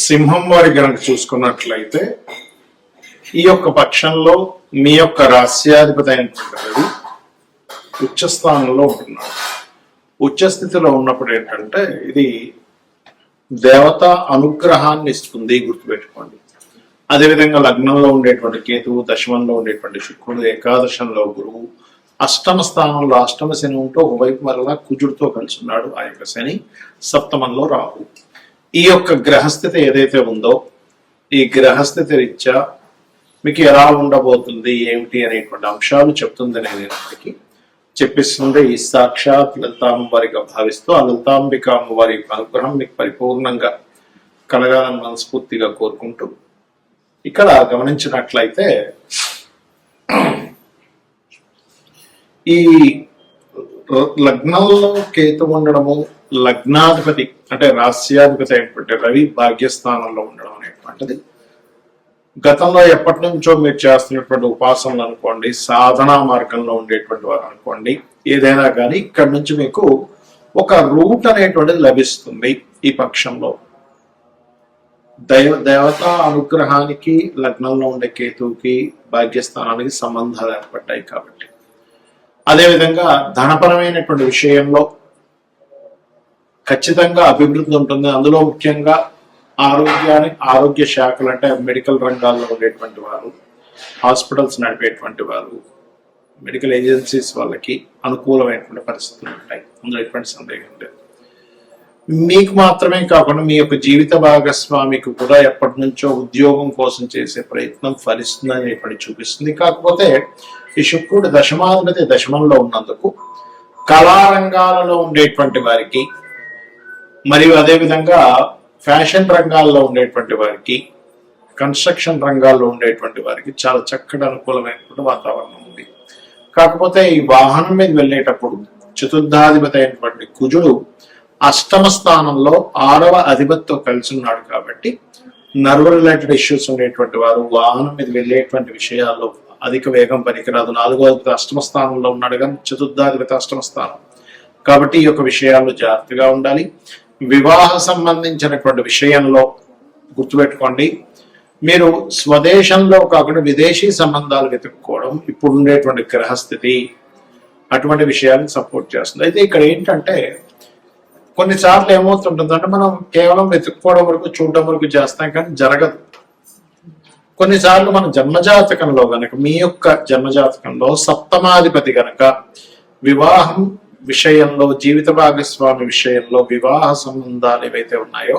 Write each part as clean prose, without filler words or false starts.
సింహం వారి గనక చూసుకున్నట్లయితే ఈ యొక్క పక్షంలో మీ యొక్క రాస్యాధిపతి అయినటువంటి రవి ఉచ్చ స్థానంలో ఉంటున్నాడు. ఉచ్చ స్థితిలో ఉన్నప్పుడు ఏంటంటే ఇది దేవత అనుగ్రహాన్ని ఇస్తుంది, గుర్తుపెట్టుకోండి. అదేవిధంగా లగ్నంలో ఉండేటువంటి కేతువు, దశమంలో ఉండేటువంటి శుక్రుడు, ఏకాదశంలో గురువు, అష్టమ స్థానంలో అష్టమ శని ఉంటూ ఒకవైపు మరలా కుజుడితో కలిసి ఉన్నాడు ఆ యొక్క శని, సప్తమంలో రాహు. ఈ యొక్క గ్రహస్థితి ఏదైతే ఉందో ఈ గ్రహస్థితి రీత్యా మీకు ఎలా ఉండబోతుంది ఏమిటి అనేటువంటి అంశాలు చెప్తుంది. నేను చెప్పిస్తుంది ఈ సాక్షాత్ లలితాంబవారిగా భావిస్తూ ఆ లలితాంబిక అమ్మవారి అనుగ్రహం మీకు పరిపూర్ణంగా కలగాలని మనస్ఫూర్తిగా కోరుకుంటూ, ఇక్కడ గమనించినట్లయితే ఈ లగ్నంలో కేతు ఉండడము, లగ్నాధిపతి అంటే రాస్యాధిపతి అయినటువంటి రవి భాగ్యస్థానంలో ఉండడం అనేటువంటిది గతంలో ఎప్పటి నుంచో మీరు చేస్తున్నటువంటి ఉపాసనలు అనుకోండి, సాధనా మార్గంలో ఉండేటువంటి వారు అనుకోండి, ఏదైనా కానీ ఇక్కడ నుంచి మీకు ఒక రూట్ అనేటువంటిది లభిస్తుంది. ఈ పక్షంలో దేవతా అనుగ్రహానికి లగ్నంలో ఉండే కేతువుకి భాగ్యస్థానానికి సంబంధాలు ఏర్పడ్డాయి కాబట్టి, అదేవిధంగా ధనపరమైనటువంటి విషయంలో ఖచ్చితంగా అభివృద్ధి ఉంటుంది. అందులో ముఖ్యంగా ఆరోగ్య శాఖలు అంటే మెడికల్ రంగాల్లో ఉండేటువంటి వారు, హాస్పిటల్స్ నడిపేటువంటి వారు, మెడికల్ ఏజెన్సీస్ వాళ్ళకి అనుకూలమైనటువంటి పరిస్థితులు ఉంటాయి. అందులో ఎటువంటి సందేహం లేదు. మీకు మాత్రమే కాకుండా మీ యొక్క జీవిత భాగస్వామికి కూడా ఎప్పటి నుంచో ఉద్యోగం కోసం చేసే ప్రయత్నం ఫలిస్తుందని ఎప్పటి చూపిస్తుంది. కాకపోతే ఈ శుక్రుడు దశమాధిపతి దశమంలో ఉన్నందుకు కళారంగాలలో ఉండేటువంటి వారికి, మరియు అదేవిధంగా ఫ్యాషన్ రంగాల్లో ఉండేటువంటి వారికి, కన్స్ట్రక్షన్ రంగాల్లో ఉండేటువంటి వారికి చాలా చక్కటి అనుకూలమైనటువంటి వాతావరణం ఉంది. కాకపోతే ఈ వాహనం మీద వెళ్ళేటప్పుడు చతుర్థాధిపతి అయినటువంటి కుజుడు అష్టమ స్థానంలో 6వ అధిపతితో కలిసి ఉన్నాడు కాబట్టి నర్వ్ రిలేటెడ్ ఇష్యూస్ ఉండేటువంటి వారు వాహనం మీద వెళ్ళేటువంటి విషయాల్లో అధిక వేగం పనికిరాదు. 4వ అధిపతి అష్టమ స్థానంలో ఉన్నాడు కానీ చతుర్థాధిపతి అష్టమ స్థానం కాబట్టి ఈ యొక్క విషయాల్లో జాగ్రత్తగా ఉండాలి. వివాహ సంబంధించినటువంటి విషయంలో గుర్తుపెట్టుకోండి, మీరు స్వదేశంలో కాకుండా విదేశీ సంబంధాలు వెతుక్కోవడం ఇప్పుడు ఉండేటువంటి గ్రహస్థితి అటువంటి విషయాలను సపోర్ట్ చేస్తుంది. అయితే ఇక్కడ ఏంటంటే కొన్నిసార్లు ఏమవుతుంటుందంటే మనం కేవలం వెతుక్కోవడం వరకు చూడడం వరకు చేస్తాం కానీ జరగదు. కొన్నిసార్లు మన జన్మజాతకంలో గనక మీ యొక్క జన్మజాతకంలో సప్తమాధిపతి గనక వివాహం విషయంలో, జీవిత భాగస్వామి విషయంలో, వివాహ సంబంధాలు ఏవైతే ఉన్నాయో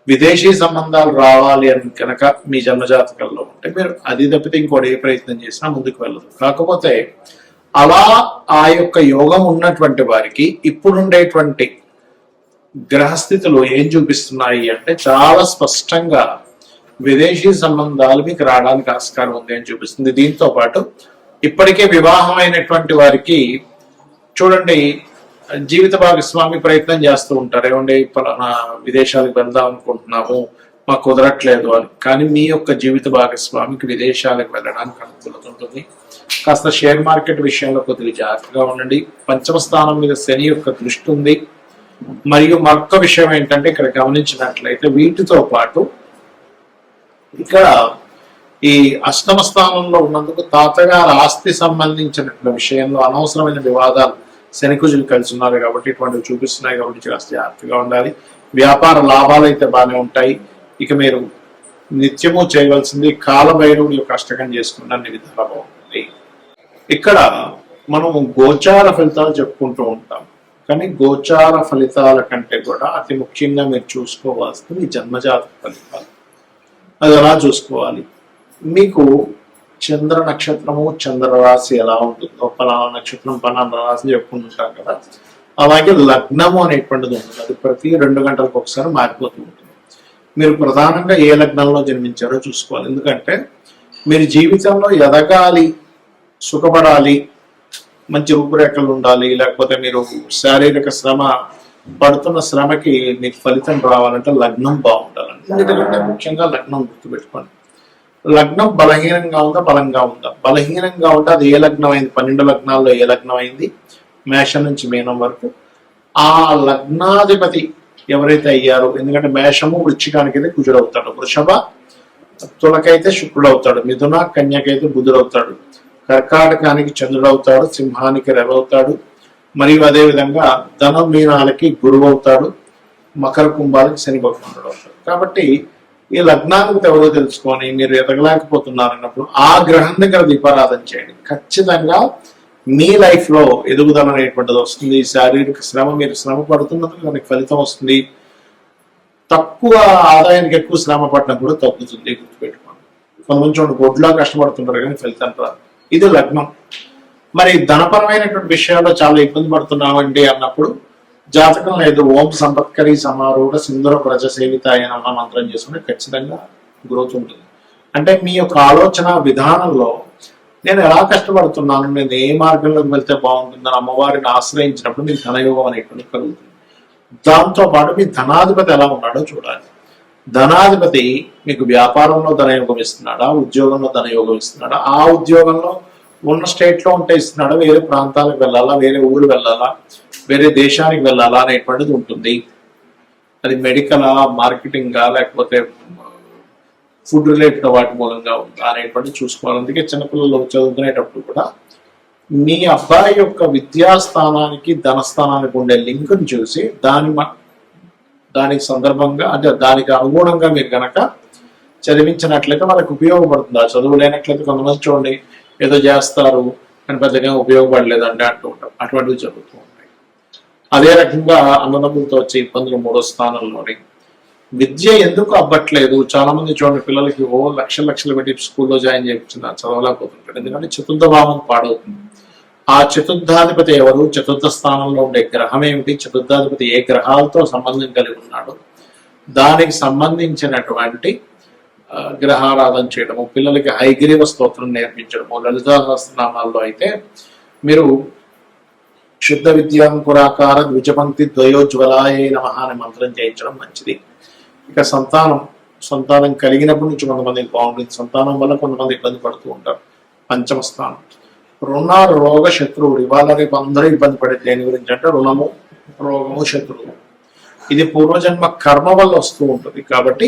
విదేశీ సంబంధాలు రావాలి అని కనుక మీ జన్మజాతకంలో ఉంటే మీరు అది తప్పితే ఇంకోటి ఏ ప్రయత్నం చేసినా ముందుకు వెళ్ళదు. కాకపోతే అలా ఆ యొక్క యోగం ఉన్నటువంటి వారికి ఇప్పుడుండేటువంటి గ్రహస్థితులు ఏం చూపిస్తున్నాయి అంటే చాలా స్పష్టంగా విదేశీ సంబంధాలు మీకు రావడానికి ఆస్కారం ఉంది అని చూపిస్తుంది. దీంతో పాటు ఇప్పటికే వివాహం అయినటువంటి వారికి చూడండి, జీవిత భాగస్వామి ప్రయత్నం చేస్తూ ఉంటారు, ఏమండి పలానా విదేశాలకు వెళ్దాం అనుకుంటున్నాము మాకు కుదరట్లేదు అని. కానీ మీ యొక్క జీవిత భాగస్వామికి విదేశాలకు వెళ్ళడానికి అనుకూలత ఉంటుంది. కాస్త షేర్ మార్కెట్ విషయంలో కొద్దిగా జాగ్రత్తగా ఉండండి. పంచమ స్థానం మీద శని యొక్క దృష్టి ఉంది. మరియు మరొక విషయం ఏంటంటే ఇక్కడ గమనించినట్లయితే వీటితో పాటు ఇక్కడ ఈ అష్టమ స్థానంలో ఉన్నందుకు తాతగారు ఆస్తి సంబంధించిన విషయంలో అనవసరమైన వివాదాలు శనికుజులు కలిసి ఉన్నారు కాబట్టి ఇటువంటివి చూపిస్తున్నాయి కాబట్టి కాస్త జాగ్రత్తగా ఉండాలి. వ్యాపార లాభాలు అయితే బాగానే ఉంటాయి. ఇక మీరు నిత్యము చేయవలసింది కాలభైరవుడి యొక్క అష్టకం చేసుకున్న అన్ని విధాలా బాగుంటుంది. ఇక్కడ మనం గోచార ఫలితాలు చెప్పుకుంటూ ఉంటాం కానీ గోచార ఫలితాల కంటే కూడా అతి ముఖ్యంగా మీరు చూసుకోవాల్సింది జన్మజాతక ఫలితాలు. అది ఎలా చూసుకోవాలి? మీకు చంద్ర నక్షత్రము, చంద్రరాశి ఎలా ఉంటుందో, పలానా నక్షత్రం పలానా రాశి చెప్పుకుంటుంటాం కదా, అలాగే లగ్నము అనేటువంటిది ఉంటుంది. అది ప్రతి 2 గంటలకు ఒకసారి మారిపోతూ ఉంటుంది. మీరు ప్రధానంగా ఏ లగ్నంలో జన్మించారో చూసుకోవాలి. ఎందుకంటే మీరు జీవితంలో ఎదగాలి, సుఖపడాలి, మంచి రూపురేఖలు ఉండాలి, లేకపోతే మీరు శారీరక శ్రమ పడుతున్న శ్రమకి మీకు ఫలితం రావాలంటే లగ్నం బాగుండాలండి. ఎందుకంటే ముఖ్యంగా లగ్నం గుర్తుపెట్టుకోండి. లగ్నం బలహీనంగా ఉందా బలంగా ఉందా? బలహీనంగా ఉంటే అది ఏ లగ్నం అయింది? 12 లగ్నాల్లో ఏ లగ్నం అయింది? మేషం నుంచి మీనం వరకు. ఆ లగ్నాధిపతి ఎవరైతే అయ్యారో, ఎందుకంటే మేషము వృశ్చికానికైతే కుజుడవుతాడు, వృషభ తులకైతే శుక్రుడు అవుతాడు, మిథున కన్యకైతే బుధుడు అవుతాడు, కర్కాటకానికి చంద్రుడు అవుతాడు, సింహానికి రవి అవుతాడు, మరియు అదే విధంగా ధనం మీనాలకి గురువు అవుతాడు, మకర కుంభాలకి శని భగవానుడు అవుతాడు. కాబట్టి ఈ లగ్నాధిపతి ఎవరో తెలుసుకొని మీరు ఎదగలేకపోతున్నారు అన్నప్పుడు ఆ గ్రహం దగ్గర దీపారాధన చేయండి. ఖచ్చితంగా మీ లైఫ్ లో ఎదుగుదల అనేటువంటిది వస్తుంది. శారీరక శ్రమ, మీరు శ్రమ పడుతున్నందుకు దానికి ఫలితం వస్తుంది. తక్కువ ఆదాయానికి ఎక్కువ శ్రమ పడడం కూడా తగ్గుతుంది, గుర్తుపెట్టుకోండి. కొంతమంది చూడండి గొడ్లా కష్టపడుతుంటారు కానీ ఫలితం రాదు. ఇది లగ్నం. మరి ధనపరమైనటువంటి విషయాల్లో చాలా ఇబ్బంది పడుతున్నామండి అన్నప్పుడు జాతకం లేదు, ఓం సంపత్కరి సమారూఢ సింధుర ప్రజ సేవిత అయిన మంత్రం చేసుకుంటే ఖచ్చితంగా గ్రోత్ ఉంటుంది. అంటే మీ యొక్క ఆలోచన విధానంలో నేను ఎలా కష్టపడుతున్నాను, నేను ఏ మార్గంలోకి వెళ్తే బాగుంటుందని అమ్మవారిని ఆశ్రయించినప్పుడు మీకు ధనయోగం అనేటువంటి కలుగుతుంది. దాంతో పాటు మీ ధనాధిపతి ఎలా ఉన్నాడో చూడాలి. ధనాధిపతి మీకు వ్యాపారంలో ధనయోగం ఇస్తున్నాడా, ఉద్యోగంలో ధనయోగం ఇస్తున్నాడా, ఆ ఉద్యోగంలో ఉన్న స్టేట్ లో ఉంటే ఇస్తున్నాడా, వేరే ప్రాంతాలకు వెళ్ళాలా, వేరే ఊరు వెళ్ళాలా, వేరే దేశానికి వెళ్ళాలా అనేటువంటిది ఉంటుంది. అది మెడికలా, మార్కెటింగా, లేకపోతే ఫుడ్ రిలేటెడ్ వాటి మూలంగా ఉందా అనేటువంటి చూసుకోవాలి. అందుకే చిన్నపిల్లలు చదువుకునేటప్పుడు కూడా మీ అబ్బాయి యొక్క విద్యాస్థానానికి ధనస్థానానికి ఉండే లింక్ని చూసి దానికి సందర్భంగా అంటే దానికి అనుగుణంగా మీరు కనుక చదివించినట్లయితే వాళ్ళకి ఉపయోగపడుతుంది. ఆ చదువు లేనట్లయితే కొంతమంది చూడండి ఏదో చేస్తారు కానీ పెద్దగా ఉపయోగపడలేదు అంటే అంటూ ఉంటాం. అటువంటివి జరుగుతూ ఉంటాయి. అదే రకంగా అన్నదమ్ములతో వచ్చే ఇబ్బందులు 3వ స్థానంలోని విద్య ఎందుకు అవ్వట్లేదు. చాలా మంది చూడండి పిల్లలకి లక్షలు పెట్టి స్కూల్లో జాయిన్ చేయించిన చదవలేకపోతుంటాడు. ఎందుకంటే చతుర్థ భావం పాడవుతుంది. ఆ చతుర్థాధిపతి ఎవరు, చతుర్థ స్థానంలో ఉండే గ్రహం ఏమిటి, చతుర్థాధిపతి ఏ గ్రహాలతో సంబంధం కలిగి ఉన్నాడు, దానికి సంబంధించినటువంటి గ్రహారాధన చేయడము, పిల్లలకి హైగ్రీవ స్తోత్రం నేర్పించడము. లలితా సహస్రనామాల్లో అయితే మీరు శుద్ధ విద్యాంకురాకార ద్విజపంక్తి ద్వయోజ్వలాయ నమః అనే మంత్రం చేయించడం మంచిది. ఇక సంతానం కలిగినప్పటి నుంచి కొంతమందికి బాగుంటుంది, సంతానం వల్ల కొంతమంది ఇబ్బంది పడుతూ ఉంటారు. 5వ స్థానం రుణ రోగ శత్రువుడు. ఇవాళ రేపు అందరూ ఇబ్బంది పడేది దేని గురించి అంటే రుణము, రోగము, శత్రువు. ఇది పూర్వజన్మ కర్మ వల్ల వస్తూ ఉంటుంది. కాబట్టి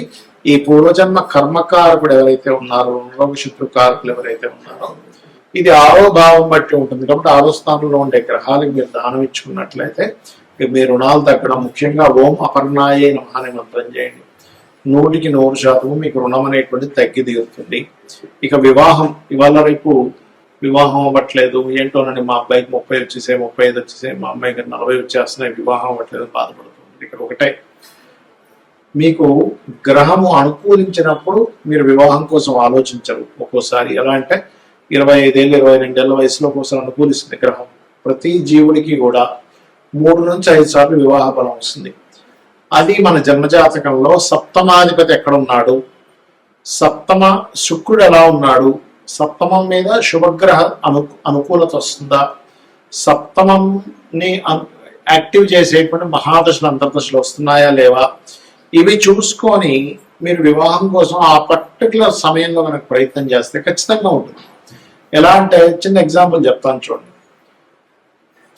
ఈ పూర్వజన్మ కర్మకారకుడు ఎవరైతే ఉన్నారో, రుణరోగ శత్రు కారకులు ఎవరైతే ఉన్నారో, ఇది 6వ భావం బట్టి ఉంటుంది. కాబట్టి 6వ స్థానంలో ఉండే గ్రహాలకు మీరు దానం ఇచ్చుకున్నట్లయితే మీ రుణాలు తగ్గడం. ముఖ్యంగా ఓం అపర్ణాయే నమః అనే మంత్రం చేయండి. 100% మీకు రుణం అనేటువంటి తగ్గి తీరుతుంది. ఇక వివాహం, ఇవాళ రేపు వివాహం అవ్వట్లేదు ఏంటోనండి, మా అబ్బాయికి 30 వచ్చేసాయి, 35 వచ్చేసాయి, మా అమ్మాయికి 40 వచ్చేస్తున్నాయి, వివాహం అవ్వట్లేదు బాధపడుతుంది. ఇక్కడ ఒకటే, మీకు గ్రహము అనుకూలించినప్పుడు మీరు వివాహం కోసం ఆలోచించరు. ఒక్కోసారి ఎలా అంటే 25 ఏళ్ళు 22 ఏళ్ళ వయసులో కోసం అనుకూలిస్తుంది గ్రహం. ప్రతి జీవుడికి కూడా 3 నుంచి 5 సార్లు వివాహ బలం వస్తుంది. అది మన జన్మజాతకంలో సప్తమాధిపతి ఎక్కడ ఉన్నాడు, సప్తమ శుక్రుడు ఎలా ఉన్నాడు, సప్తమం మీద శుభగ్రహ అనుకూలత వస్తుందా, సప్తమంని యాక్టివ్ చేసేటువంటి మహాదశలు అంతర్దశలు వస్తున్నాయా లేవా, ఇవి చూసుకొని మీరు వివాహం కోసం ఆ పర్టికులర్ సమయంలో మనకు ప్రయత్నం చేస్తే ఖచ్చితంగా ఉంటుంది. ఎలా అంటే చిన్న ఎగ్జాంపుల్ చెప్తాను చూడండి.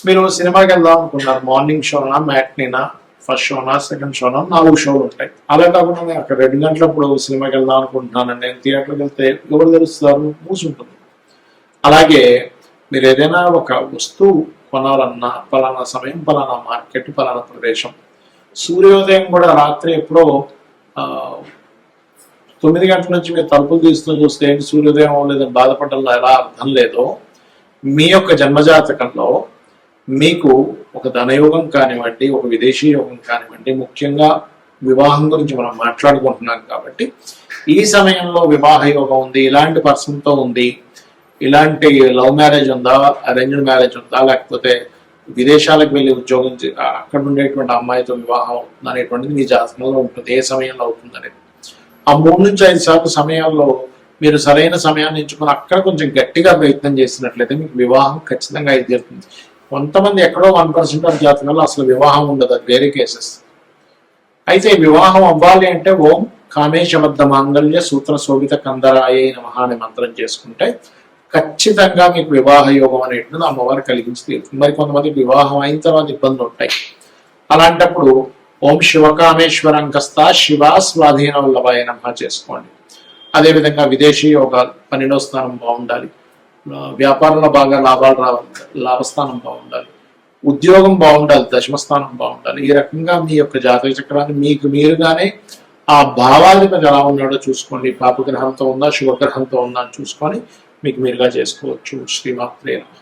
మీరు సినిమాకి వెళ్దాం అనుకున్నారు, మార్నింగ్ షోనా, మ్యాట్నీనా, ఫస్ట్ షోనా, సెకండ్ షోనా, 4 షోలు ఉంటాయి. అలా కాకుండా నేను అక్కడ 2 గంటలప్పుడు సినిమాకి వెళ్దాం అనుకుంటున్నాను, నేను థియేటర్కి వెళ్తే ఎవరు తెలుస్తారు, మూసుంటుంది. అలాగే మీరు ఏదైనా ఒక వస్తువు కొనాలన్నా పలానా సమయం, పలానా మార్కెట్, పలానా ప్రదేశం. సూర్యోదయం కూడా రాత్రి ఎప్పుడో 9 గంటల నుంచి మీరు తలుపులు తీస్తూ చూస్తే ఏంటి సూర్యోదయం అవ్వలేదని బాధపడడంలో ఎలా అర్థం లేదో, మీ యొక్క జన్మజాతకంలో మీకు ఒక ధనయోగం కానివ్వండి, ఒక విదేశీ యోగం కానివ్వండి, ముఖ్యంగా వివాహం గురించి మనం మాట్లాడుకుంటున్నాం కాబట్టి ఈ సమయంలో వివాహ యోగం ఉంది, ఇలాంటి పర్సన్తో ఉంది, ఇలాంటి లవ్ మ్యారేజ్ ఉందా, అరేంజ్డ్ మ్యారేజ్ ఉందా, లేకపోతే విదేశాలకు వెళ్ళి ఉద్యోగం అక్కడ ఉండేటువంటి అమ్మాయితో వివాహం అవుతుంది అనేటువంటిది మీ జాతకంలో ఉంటుంది. ఏ సమయంలో అవుతుంది అనేది ఆ 3 నుంచి 5 సార్లు సమయాల్లో మీరు సరైన సమయాన్ని ఎంచుకుని అక్కడ కొంచెం గట్టిగా ప్రయత్నం చేసినట్లయితే మీకు వివాహం ఖచ్చితంగా ఇది జరుగుతుంది. కొంతమంది ఎక్కడో 1% ఆఫ్ జాతకంలో అసలు వివాహం ఉండదు, అది వేరే కేసెస్. అయితే వివాహం అవ్వాలి అంటే ఓం కామేశబద్ధ మాంగళ్య సూత్ర శోభిత కందరాయ నమః అనే మంత్రం చేసుకుంటే ఖచ్చితంగా మీకు వివాహ యోగం అనేటువంటిది అమ్మవారు కలిగించి తీరుతుంది. మరి కొంతమంది వివాహం అయిన తర్వాత ఇబ్బందులు ఉంటాయి. అలాంటప్పుడు ఓం శివకామేశ్వరం కస్తా శివ స్వాధీన వల్లభాయ నమః చేసుకోండి. అదేవిధంగా విదేశీ యోగాలు, 12వ స్థానం బాగుండాలి, వ్యాపారంలో బాగా లాభాలు రావాలి, లాభస్థానం బాగుండాలి, ఉద్యోగం బాగుండాలి, దశమస్థానం బాగుండాలి. ఈ రకంగా మీ యొక్క జాతక చక్రాన్ని మీకు మీరుగానే ఆ భావాధిపతి ఎలా ఉన్నాడో చూసుకోండి. పాపగ్రహంతో ఉందా, శుభగ్రహంతో ఉందా అని చూసుకొని మీకు మీరుగా చేసుకోవచ్చు. శ్రీమాత్రే నమః.